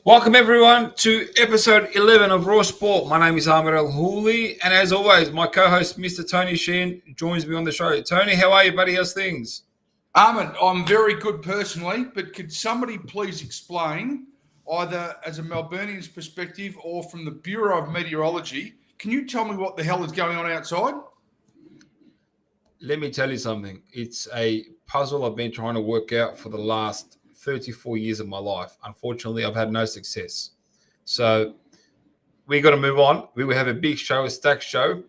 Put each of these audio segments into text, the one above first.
Welcome everyone to episode 11 of Raw Sport. My name is Ahmed El Houli, and as always, my co-host Mr. Tony Sheehan joins me on the show. Tony, how are you, buddy? How's things? Ahmed, I'm very good personally, but could somebody please explain, either as a Melburnian's perspective or from the Bureau of Meteorology, can you tell me what the hell is going on outside? Let me tell you something. It's a puzzle I've been trying to work out for the last 34 years of my life. Unfortunately, I've had no success. So we got to move on. We will have a big show, a stacked show.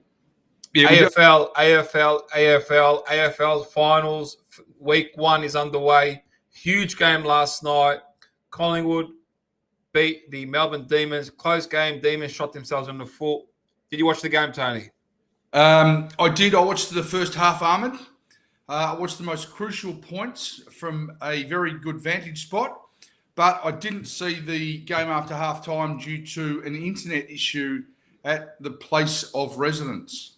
Yeah, AFL finals. Week 1 is underway. Huge game last night. Collingwood beat the Melbourne Demons. Close game. Demons shot themselves in the foot. Did you watch the game, Tony? I did. I watched the first half, Ahmed. I watched the most crucial points from a very good vantage spot, but I didn't see the game after half time due to an internet issue at the place of residence.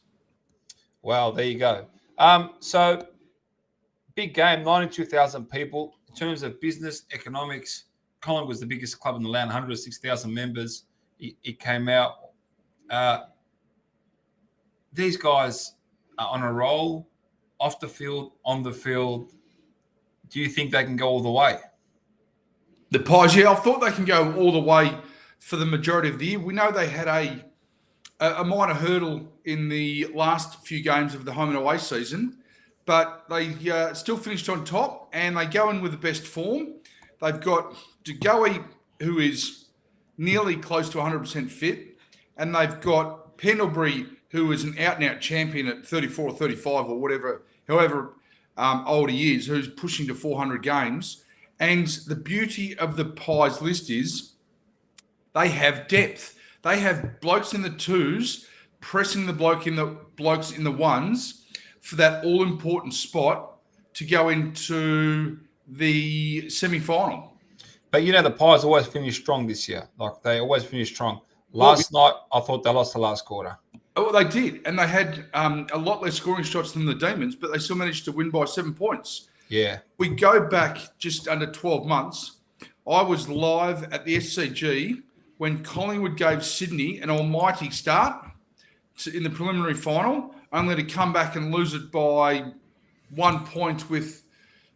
Well, there you go. So, big game, 92,000 people. In terms of business, economics, Collingwood was the biggest club in the land, 106,000 members. It came out. These guys are on a roll, off the field, on the field. Do you think they can go all the way? The Pies, yeah, I thought they can go all the way for the majority of the year. We know they had a minor hurdle in the last few games of the home and away season, but they still finished on top, and they go in with the best form. They've got DeGoey, who is nearly close to 100% fit, and they've got Pendlebury, who is an out-and-out champion at 34 or 35 or whatever, however old he is, who's pushing to 400 games. And the beauty of the Pies list is they have depth. They have blokes in the twos pressing the blokes in the ones for that all-important spot to go into the semi-final. But you know, the Pies always finish strong this year. Like, they always finish strong. Last night, I thought they lost the last quarter. Oh, they did. And they had a lot less scoring shots than the Demons, but they still managed to win by 7 points. Yeah. We go back just under 12 months. I was live at the SCG when Collingwood gave Sydney an almighty start in the preliminary final, only to come back and lose it by 1 point with,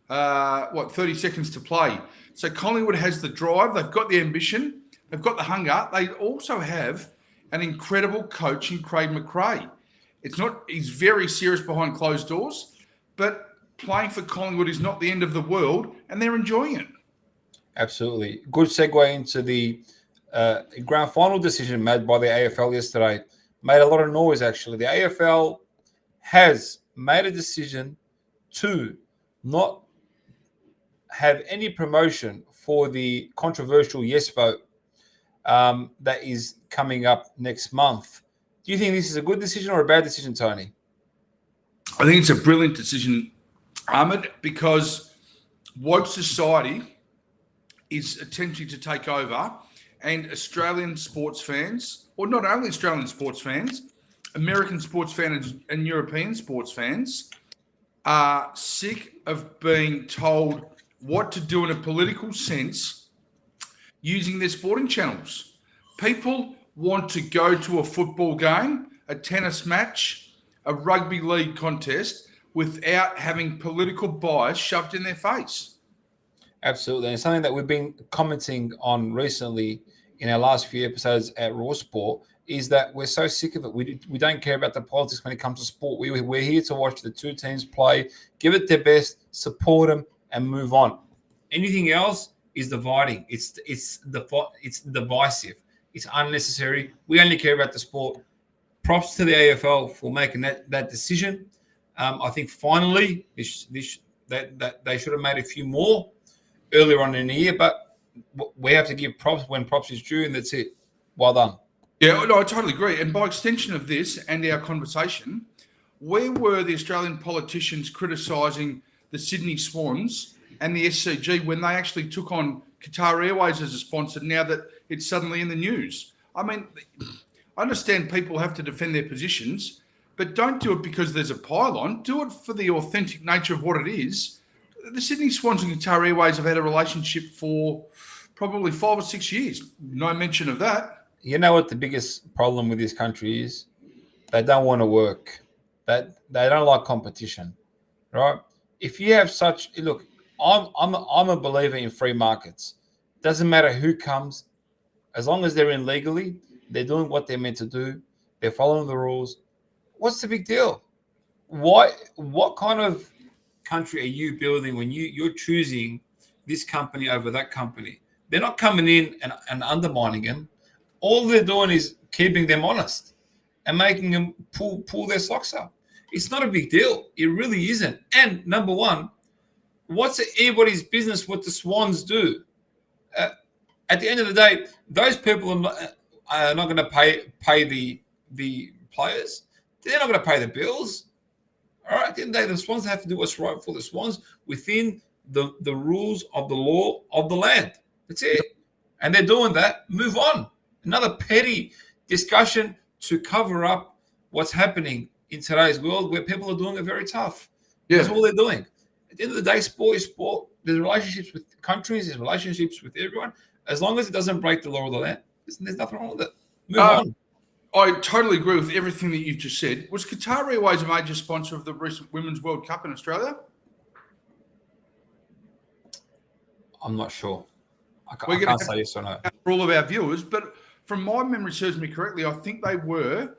30 seconds to play. So Collingwood has the drive. They've got the ambition. They've got the hunger. They also have an incredible coach in Craig McRae. He's very serious behind closed doors, but playing for Collingwood is not the end of the world, and they're enjoying it. Absolutely. Good segue into the grand final decision made by the AFL yesterday. Made a lot of noise, actually. The AFL has made a decision to not have any promotion for the controversial yes vote that is coming up next month. Do you think this is a good decision or a bad decision, Tony? I think it's a brilliant decision, Ahmed, because woke society is attempting to take over, and Australian sports fans, or not only Australian sports fans, American sports fans and European sports fans are sick of being told what to do in a political sense using their sporting channels. People want to go to a football game, a tennis match, a rugby league contest without having political bias shoved in their face. Absolutely. And it's something that we've been commenting on recently in our last few episodes at Raw Sport is that we're so sick of it. We don't care about the politics when it comes to sport. We're here to watch the two teams play, give it their best, support them, and move on. Anything else is dividing. It's divisive. It's unnecessary. We only care about the sport. Props to the AFL for making that decision. I think finally that they should have made a few more earlier on in the year, but we have to give props when props is due, and that's it. Well done. Yeah, no, I totally agree. And by extension of this and our conversation, where were the Australian politicians criticising the Sydney Swans and the SCG when they actually took on Qatar Airways as a sponsor now that it's suddenly in the news? I mean, I understand people have to defend their positions, but don't do it because there's a pylon. Do it for the authentic nature of what it is. The Sydney Swans and Qatar Airways have had a relationship for probably 5 or 6 years. No mention of that. You know what the biggest problem with this country is? They don't want to work. They don't like competition, right? If you have such look, I'm a believer in free markets. Doesn't matter who comes, as long as they're in legally, they're doing what they're meant to do. They're following the rules. What's the big deal? Why? What kind of country are you building when you're choosing this company over that company? They're not coming in and undermining them. All they're doing is keeping them honest and making them pull their socks up. It's not a big deal. It really isn't. And number one, what's anybody's business what the Swans do? At the end of the day, those people are not going to pay the players. They're not going to pay the bills. All right, at the end of the day, the Swans have to do what's right for the Swans within the rules of the law of the land. That's it. And they're doing that. Move on. Another petty discussion to cover up what's happening in today's world where people are doing it very tough. Yeah. That's all they're doing. At the end of the day, sport is sport. There's relationships with countries. There's relationships with everyone. As long as it doesn't break the law of the land, there's nothing wrong with it. Move on. I totally agree with everything that you've just said. Was Qatar Airways a major sponsor of the recent Women's World Cup in Australia? I'm not sure. I can't say yes or no. For all of our viewers, but from my memory serves me correctly, I think they were,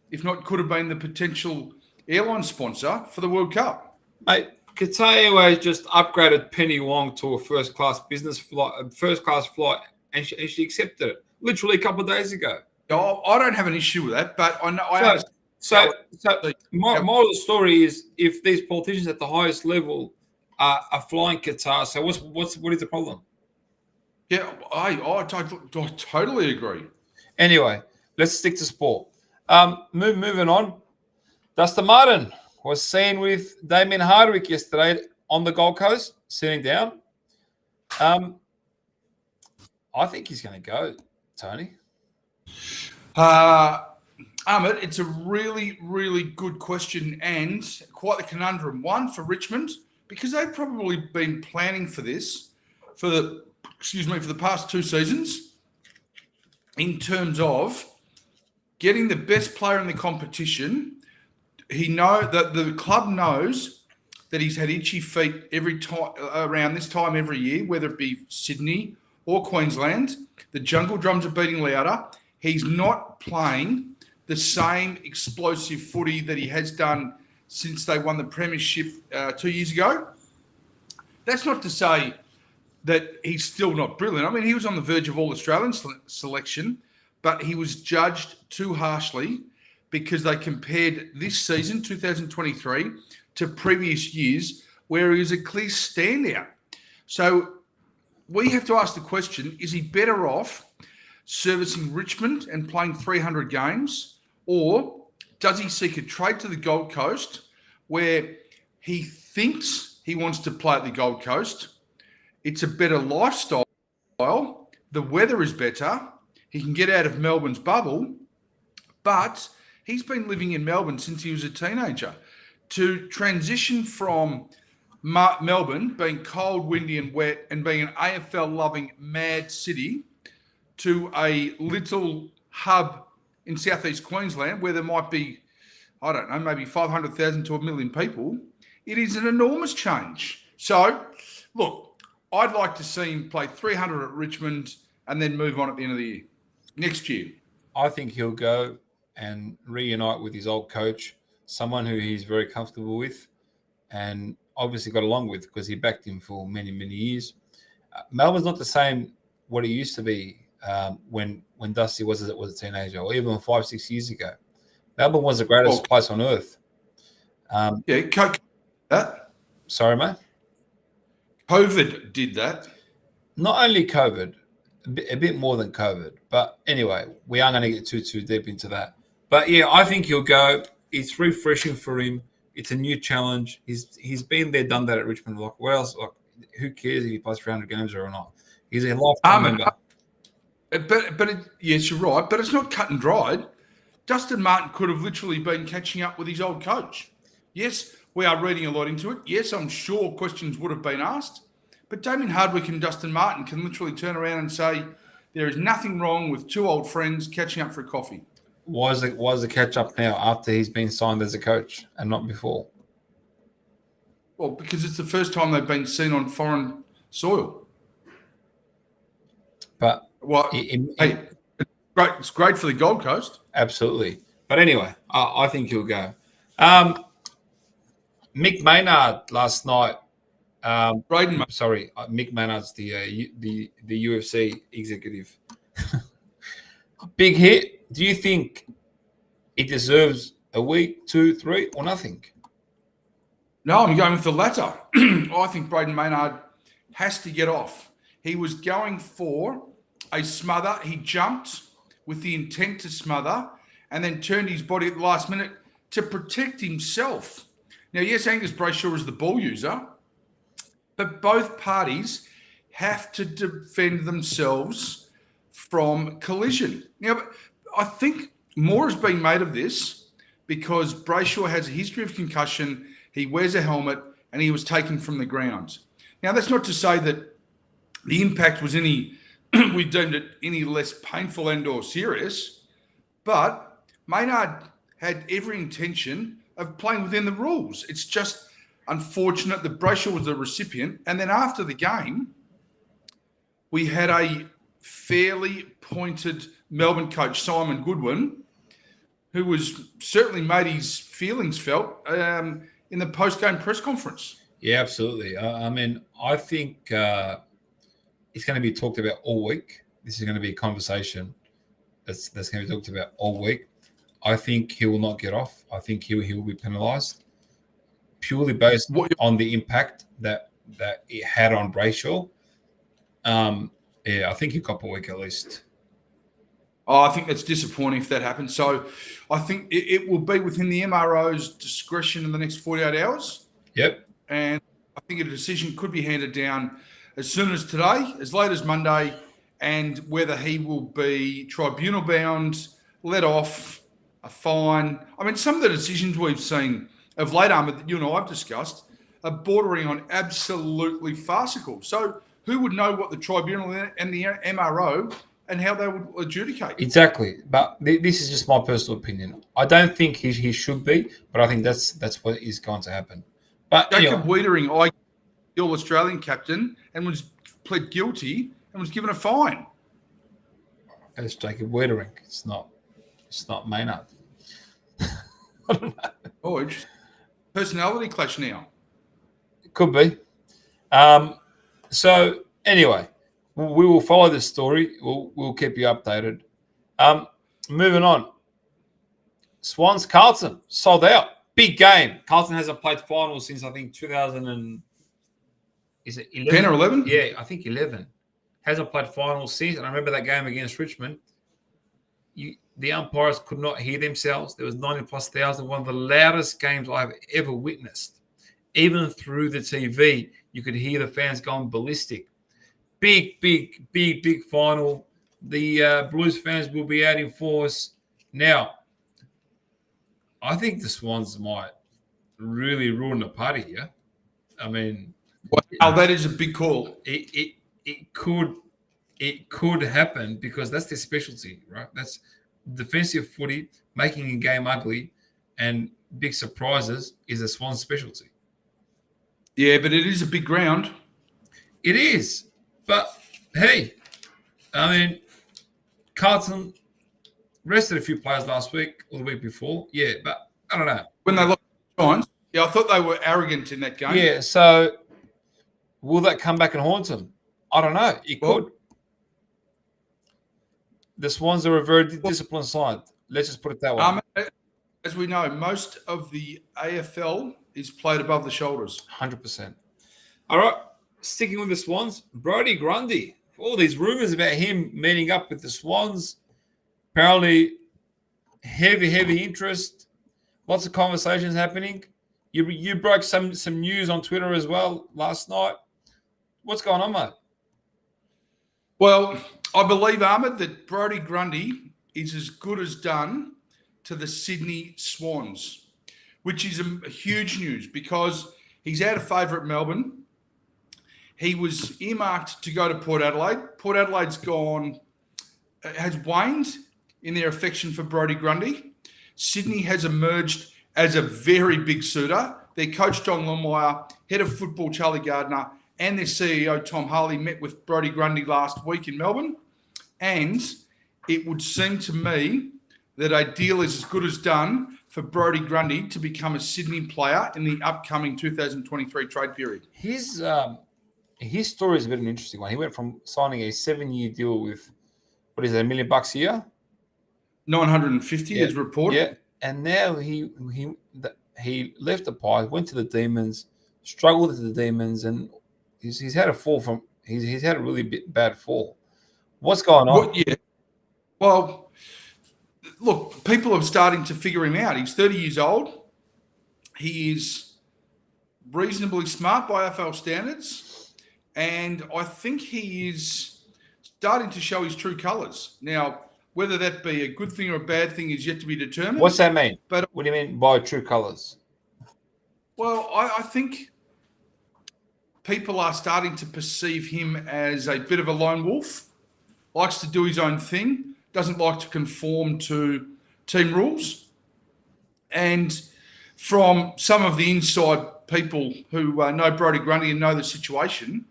if not could have been, the potential airline sponsor for the World Cup. Mate, Qatar Airways just upgraded Penny Wong to a first-class flight, and she accepted it literally a couple of days ago. I don't have an issue with that, but I know. So moral of the story is, if these politicians at the highest level are flying Qatar, so what is the problem? Yeah, I totally agree. Anyway, let's stick to sport. Moving on. Dustin Martin was seen with Damien Hardwick yesterday on the Gold Coast, sitting down. I think he's going to go, Tony. Ahmed, it's a really, really good question and quite the conundrum. One, for Richmond, because they've probably been planning for this for the past 2 seasons, in terms of getting the best player in the competition. The club knows that he's had itchy feet every time around this time every year, whether it be Sydney or Queensland. The jungle drums are beating louder. He's not playing the same explosive footy that he has done since they won the premiership 2 years ago. That's not to say that he's still not brilliant. I mean, he was on the verge of All-Australian selection, but he was judged too harshly because they compared this season, 2023, to previous years where he was a clear standout. So we have to ask the question, is he better off servicing Richmond and playing 300 games, or does he seek a trade to the Gold Coast where he thinks he wants to play at the Gold Coast? It's a better lifestyle. The weather is better. He can get out of Melbourne's bubble, but he's been living in Melbourne since he was a teenager. To transition from Melbourne being cold, windy and wet and being an AFL-loving mad city to a little hub in southeast Queensland where there might be, I don't know, maybe 500,000 to 1 million people, it is an enormous change. So, look, I'd like to see him play 300 at Richmond and then move on at the end of the year, next year. I think he'll go and reunite with his old coach, someone who he's very comfortable with and obviously got along with because he backed him for many, many years. Melbourne's not the same what it used to be when Dusty was a teenager, or even 5-6 years ago. Melbourne was the greatest place on earth. Sorry, mate? COVID did that. Not only COVID, a bit more than COVID. But anyway, we aren't going to get too deep into that. But yeah, I think he'll go. It's refreshing for him. It's a new challenge. He's been there, done that at Richmond. Like, what else? Like, who cares if he plays 300 games or not? He's a lifetime member. Yes, you're right. But it's not cut and dried. Dustin Martin could have literally been catching up with his old coach. Yes, we are reading a lot into it. Yes, I'm sure questions would have been asked. But Damien Hardwick and Dustin Martin can literally turn around and say there is nothing wrong with two old friends catching up for a coffee. Why is the catch up now after he's been signed as a coach and not before? Well, because it's the first time they've been seen on foreign soil. But it's great for the Gold Coast. Absolutely. But anyway, I think he'll go. Mick Maynard last night. Mick Maynard's the UFC executive. Big hit. Do you think he deserves a week, 2, 3, or nothing? No, I'm going with the latter. I think Braden Maynard has to get off. He was going for a smother. He jumped with the intent to smother and then turned his body at the last minute to protect himself. Now, yes, Angus Brayshaw is the ball user, but both parties have to defend themselves from collision. Now, I think more has been made of this because Brayshaw has a history of concussion, he wears a helmet, and he was taken from the ground. Now, that's not to say that the impact was we deemed it any less painful and or serious, but Maynard had every intention of playing within the rules. It's just unfortunate that Brayshaw was the recipient. And then after the game, we had a fairly pointed Melbourne coach, Simon Goodwin, who was certainly made his feelings felt in the post-game press conference. Yeah, absolutely. I think it's going to be talked about all week. This is going to be a conversation that's going to be talked about all week. I think he will not get off. I think he will be penalised purely based on the impact that it had on Brayshaw. I think he'll cop a week at least. Oh, I think that's disappointing if that happens. So I think it will be within the MRO's discretion in the next 48 hours. Yep. And I think a decision could be handed down as soon as today, as late as Monday, and whether he will be tribunal bound, let off, a fine. I mean, some of the decisions we've seen of late, Ahmed, that you and I have discussed, are bordering on absolutely farcical. So who would know what the tribunal and the MRO and how they would adjudicate? Exactly. But this is just my personal opinion. I don't think he should be, but I think that's what is going to happen. But Jacob Wiedering, the All-Australian captain, and was pled guilty and was given a fine. That's Jacob Wiedering. It's not Maynard. I don't know. Oh, it's personality clash now. It could be. So anyway, we will follow this story. We'll keep you updated. Moving on. Swans Carlton sold out. Big game. Carlton hasn't played finals since I think 2000 and is it 11? 10 or 11? Yeah, I think 11. Hasn't played finals since. And I remember that game against Richmond. The umpires could not hear themselves. There was 90,000+. One of the loudest games I've ever witnessed. Even through the TV, you could hear the fans going ballistic. Big final. The Blues fans will be out in force. Now, I think the Swans might really ruin the party here. I mean, wow, that is a big call. It could happen because that's their specialty, right? That's defensive footy, making a game ugly, and big surprises is a Swans specialty. Yeah, but it is a big ground. It is. But, hey, I mean, Carlton rested a few players last week or the week before. Yeah, but I don't know. When they lost the Giants, I thought they were arrogant in that game. Yeah, so will that come back and haunt them? I don't know. It could. The Swans are a very disciplined side. Let's just put it that way. As we know, most of the AFL is played above the shoulders. 100%. All right. Sticking with the Swans, Brodie Grundy. All these rumors about him meeting up with the Swans. Apparently, heavy interest. Lots of conversations happening. You broke some news on Twitter as well last night. What's going on, mate? Well, I believe, Ahmed, that Brodie Grundy is as good as done to the Sydney Swans, which is a huge news because he's out of favour at Melbourne. he was earmarked to go to Port Adelaide. Port Adelaide's has waned in their affection for Brodie Grundy. Sydney has emerged as a very big suitor. Their coach, John Longmire, head of football, Charlie Gardner, and their CEO, Tom Harley, met with Brodie Grundy last week in Melbourne. And it would seem to me that a deal is as good as done for Brodie Grundy to become a Sydney player in the upcoming 2023 trade period. His story is a bit of an interesting one. He went from signing a 7-year deal with, what is it, $1 million a year? 950 is reported. Yeah, and now he left the Pies, went to the Demons, struggled with the Demons, and he's had a fall from. He's had a really bad fall. What's going on? Well, look, people are starting to figure him out. He's 30 years old. He is reasonably smart by AFL standards, and I think he is starting to show his true colours. Now, whether that be a good thing or a bad thing is yet to be determined. What's that mean? But what do you mean by true colours? Well, I think people are starting to perceive him as a bit of a lone wolf, likes to do his own thing, doesn't like to conform to team rules. And from some of the inside people who know Brodie Grundy and know the situation,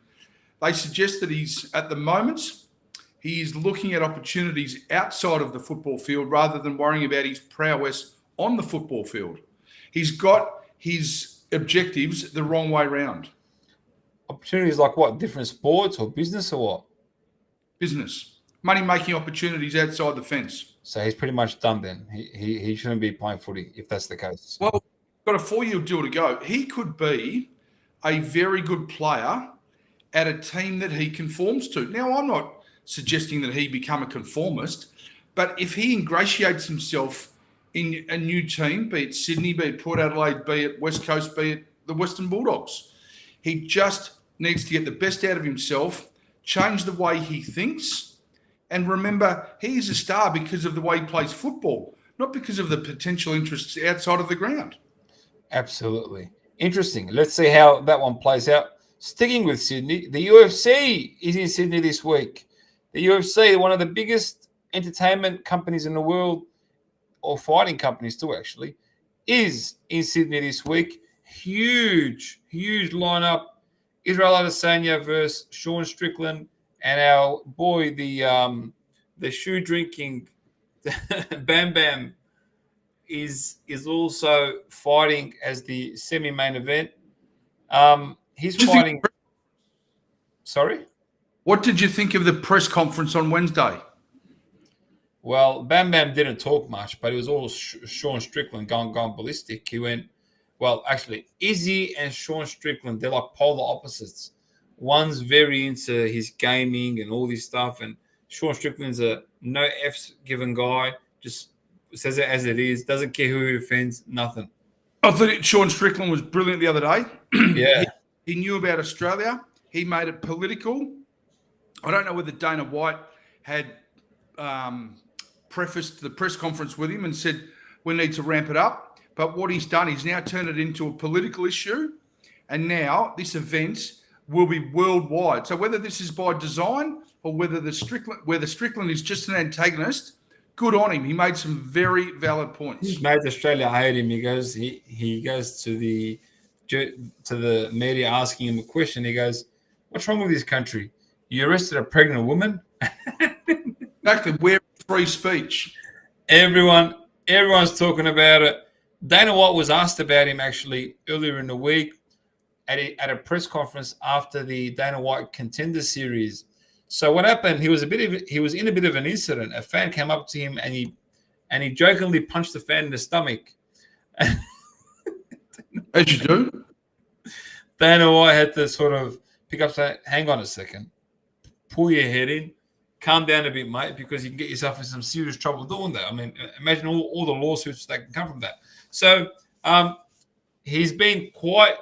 they suggest that he's, at the moment, he is looking at opportunities outside of the football field rather than worrying about his prowess on the football field. He's got his objectives the wrong way round. Opportunities like what? Different sports or business or what? Business. Money-making opportunities outside the fence. So he's pretty much done then. He shouldn't be playing footy if that's the case. Well, got a 4-year deal to go. He could be a very good player at a team that he conforms to. Now, I'm not suggesting that he become a conformist, but if he ingratiates himself in a new team, be it Sydney, be it Port Adelaide, be it West Coast, be it the Western Bulldogs, he just needs to get the best out of himself, change the way he thinks, and remember, he's a star because of the way he plays football, not because of the potential interests outside of the ground. Absolutely. Interesting. Let's see how that one plays out. Sticking with Sydney, the UFC is in Sydney this week. The UFC, one of the biggest entertainment companies in the world, or fighting companies too, actually, is in Sydney this week. Huge lineup. Israel Adesanya versus Sean Strickland, and our boy, the shoe drinking Bam Bam, is also fighting as the semi-main event. He's fighting. Sorry? What did you think of the press conference on Wednesday? Well, Bam Bam didn't talk much, but it was all Sean Strickland going ballistic. He went, well, actually, Izzy and Sean Strickland, they're like polar opposites. One's very into his gaming and all this stuff, and Sean Strickland's a no F's given guy, just says it as it is, doesn't care who he offends, nothing. I thought Sean Strickland was brilliant the other day. Yeah. He knew about Australia. He made it political. I don't know whether Dana White had prefaced the press conference with him and said, we need to ramp it up. But what he's done, he's now turned it into a political issue. And now this event will be worldwide. So whether this is by design or whether the Strickland is just an antagonist, good on him. He made some very valid points. He made Australia hate him. He goes to the media asking him a question. He goes, what's wrong with this country? You arrested a pregnant woman? Exactly. We're free speech. Everyone's talking about it. Dana White was asked about him actually earlier in the week at a press conference after the Dana White Contender Series. So what happened? He was in a bit of an incident. A fan came up to him and he jokingly punched the fan in the stomach. As you do. Dana White had to sort of pick up, say, hang on a second, pull your head in, calm down a bit, mate, because you can get yourself in some serious trouble doing that. I mean, imagine all the lawsuits that can come from that. So he's been quite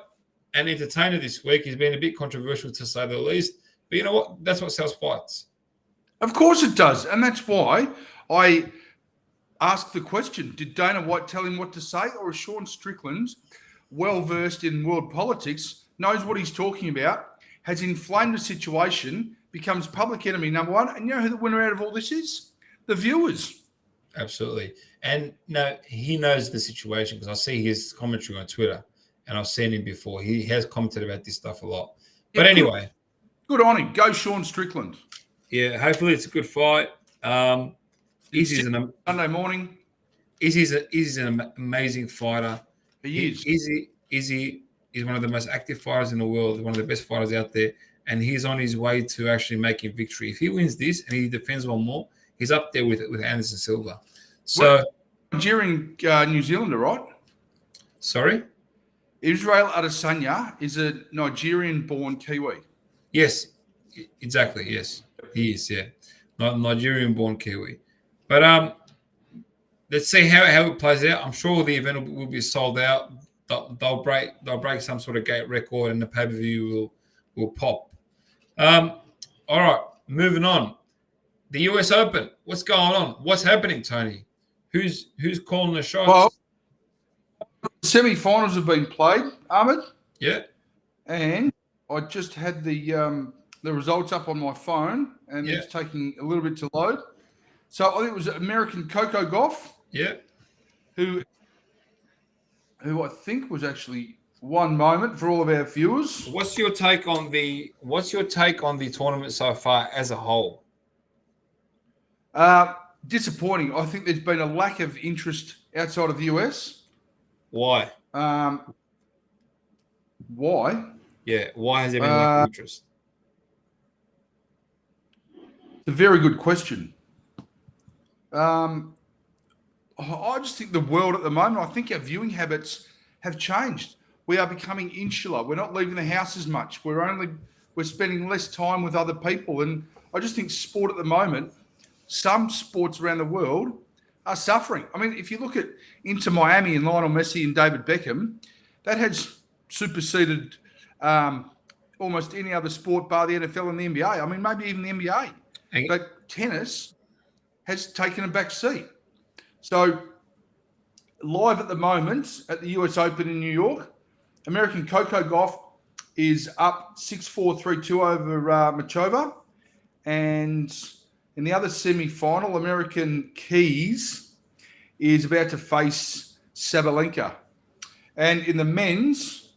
an entertainer this week. He's been a bit controversial, to say the least. But you know what? That's what sells fights. Of course it does. And that's why I asked the question, did Dana White tell him what to say, or is Sean Strickland, well-versed in world politics, knows what he's talking about, has inflamed the situation, becomes public enemy number one. And you know who the winner out of all this is? The viewers. Absolutely. And no, he knows the situation because I see his commentary on Twitter and I've seen him before. He has commented about this stuff a lot. But anyway. Good on him. Go Sean Strickland. Yeah, hopefully it's a good fight. Izzy's Sunday morning. Izzy's an amazing fighter. He is. Izzy is one of the most active fighters in the world, one of the best fighters out there, and he's on his way to actually making victory. If he wins this and he defends one more, he's up there with Anderson Silva. So, Nigerian New Zealander, right? Sorry? Israel Adesanya is a Nigerian-born Kiwi. Yes, exactly. Yes, he is. Yeah, Nigerian-born Kiwi. But let's see how it plays out. I'm sure the event will be sold out. They'll break some sort of gate record, and the pay-per-view will pop. All right, moving on. The US Open. What's going on? What's happening, Tony? Who's calling the shots? Well, semi-finals have been played, Ahmed. Yeah. And I just had the results up on my phone, and it's taking a little bit to load. So I think it was American Coco Gauff. Yeah. Who I think was actually one moment for all of our viewers. What's your take on the tournament so far as a whole? Disappointing. I think there's been a lack of interest outside of the US. Why? Why? Yeah, why has there been lack of interest? It's a very good question. I just think the world at the moment, I think our viewing habits have changed. We are becoming insular. We're not leaving the house as much. We're spending less time with other people. And I just think sport at the moment, some sports around the world are suffering. I mean, if you look at Inter Miami and Lionel Messi and David Beckham, that has superseded almost any other sport bar the NFL and the NBA. I mean, maybe even the NBA. But tennis has taken a back seat. So live at the moment at the US Open in New York, American Coco Gauff is up 6-4, 3-2 over Machova. And in the other semi-final, American Keys is about to face Sabalenka. And in the men's,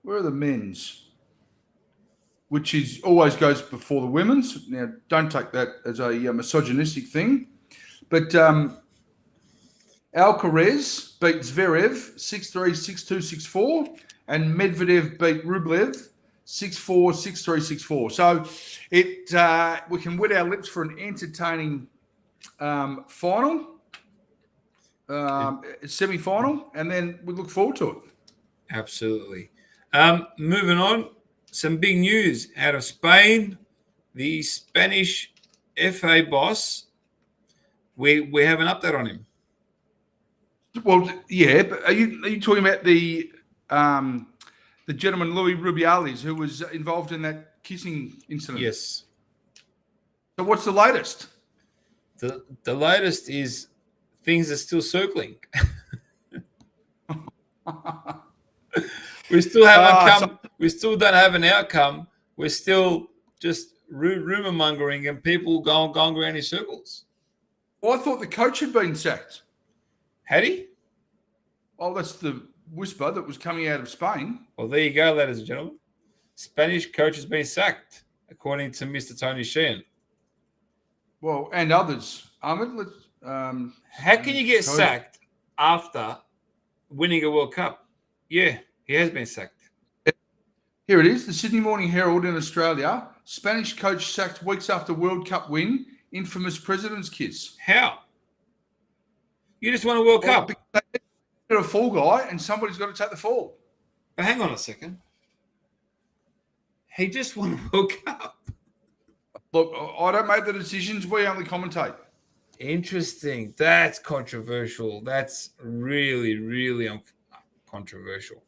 where are the men's? Which is always goes before the women's. Now, don't take that as a misogynistic thing. But Alcaraz beat Zverev 6-3, 6-2, 6-4. And Medvedev beat Rublev 6-4, 6-3, 6-4. So we can wet our lips for an entertaining final, semi-final, and then we look forward to it. Absolutely. Moving on, some big news out of Spain. The Spanish FA boss, we have an update on him. Well, yeah, but are you talking about the gentleman Luis Rubiales who was involved in that kissing incident? Yes. So what's the latest? The latest is things are still circling. We still haven't come. We still don't have an outcome. We're still just rumor mongering and people going around in circles. Well, I thought the coach had been sacked. Had he? Oh, that's the whisper that was coming out of Spain. Well, there you go, ladies and gentlemen. Spanish coach has been sacked, according to Mr. Tony Sheehan. Well, and others. Ahmed, how can you get sacked after winning a World Cup? Yeah, he has been sacked. Here it is. The Sydney Morning Herald in Australia. Spanish coach sacked weeks after World Cup win. Infamous president's kiss. How? You just won a World Cup. They're a fall guy, and somebody's got to take the fall. But hang on a second. He just won a World Cup. Look, I don't make the decisions. We only commentate. Interesting. That's controversial. That's really, really controversial.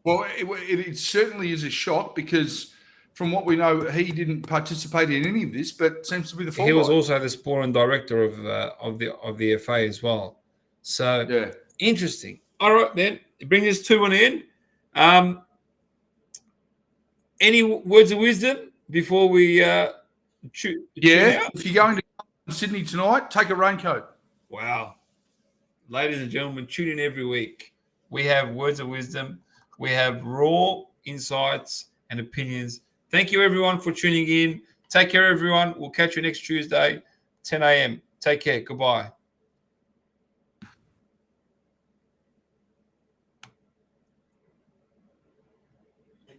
Well, it certainly is a shock because from what we know, he didn't participate in any of this, but seems to be the fall guy. He was also the sporting director of the FA as well. So, yeah. Interesting. All right, then. Bring this to an end. Any words of wisdom before we tune out? If you're going to Sydney tonight, take a raincoat. Wow. Ladies and gentlemen, tune in every week. We have words of wisdom. We have raw insights and opinions. Thank you, everyone, for tuning in. Take care, everyone. We'll catch you next Tuesday, 10 a.m. Take care. Goodbye.